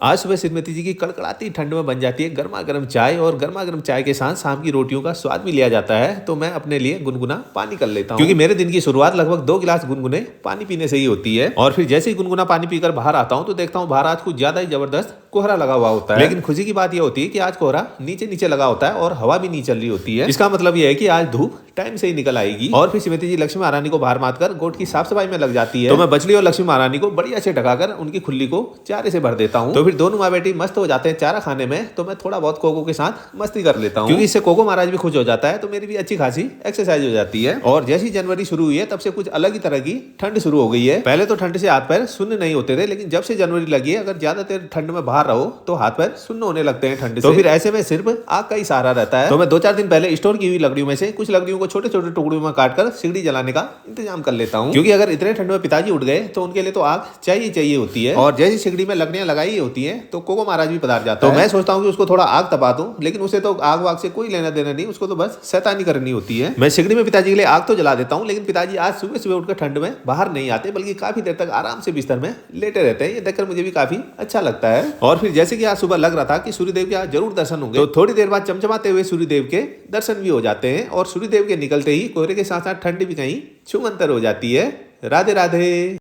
आज सुबह श्रीमती जी की कड़कड़ाती ठंड में बन जाती है गर्मा गर्म चाय, और गर्मा गर्म चाय के साथ शाम की रोटियों का स्वाद भी लिया जाता है। तो मैं अपने लिए गुनगुना पानी कर लेता हूँ, क्योंकि मेरे दिन की शुरुआत लगभग 2 गिलास गुनगुने पानी पीने से ही होती है। और फिर जैसे ही गुनगुना पानी पीकर बाहर आता हूँ तो देखता हूँ बाहर आज कुछ ज्यादा ही जबरदस्त कोहरा लगा हुआ होता है। लेकिन खुशी की बात यह होती है कि आज कोहरा नीचे नीचे लगा होता है और हवा भी नहीं चल रही होती है। इसका मतलब यह है कि आज धूप टाइम से ही निकल आएगी। और फिर श्रीमती जी लक्ष्मी महारानी को बाहर मारकर गोट की साफ सफाई में लग जाती है। तो मैं बछली और लक्ष्मी महारानी को बढ़िया से ढकाकर उनकी खुली को चारे से भर देता हूँ। तो फिर दोनों माँ बेटी मस्त हो जाते हैं चारा खाने में। तो मैं थोड़ा बहुत कोको के साथ मस्ती कर लेता हूँ, क्योंकि इससे कोको महाराज भी खुश हो जाता है। तो मेरी भी अच्छी खासी एक्सरसाइज हो जाती है। और जैसी जनवरी शुरू हुई है तब से कुछ अलग ही तरह की ठंड शुरू हो गई है। पहले तो ठंड से हाथ पैर सुन्न नहीं होते थे, लेकिन जब से जनवरी लगी है अगर ज्यादा देर ठंड में बाहर रहो तो हाथ पैर सुन्न होने लगते हैं ठंड से। तो फिर ऐसे में सिर्फ आग का ही सहारा रहता है। तो मैं 2-4 दिन पहले स्टोर की हुई लकड़ियों में से कुछ लकड़ियों को छोटे छोटे टुकड़ों में काटकर सिगड़ी जलाने का इंतजाम कर लेता हूँ, क्योंकि अगर इतने ठंड में पिताजी उठ गए तो उनके लिए तो आग चाहिए होती है। और जैसी सिगड़ी में लकड़ियां लगाई होती है तो कोको महाराज भी पधार जाता है। तो मैं सोचता हूँ कि उसको थोड़ा आग तपा दूं, लेकिन उसे तो आग वाग से कोई लेना देना नहीं, उसको तो बस शैतानी करनी होती है। मैं सिगड़ी में पिताजी के लिए आग तो जला देता हूँ, लेकिन पिताजी आज सुबह सुबह उठकर ठंड में बाहर नहीं आते, बल्कि काफी देर तक आराम से बिस्तर में लेटे रहते हैं। ये देखकर मुझे भी काफी अच्छा लगता है। और फिर जैसे कि आज सुबह लग रहा था कि सूर्यदेव के आज जरूर दर्शन होंगे, तो थोड़ी देर बाद चमचमाते हुए सूर्यदेव के दर्शन भी हो जाते हैं। और सूर्यदेव के निकलते ही कोहरे के साथ साथ ठंड भी कहीं छूमंतर हो जाती है। राधे राधे।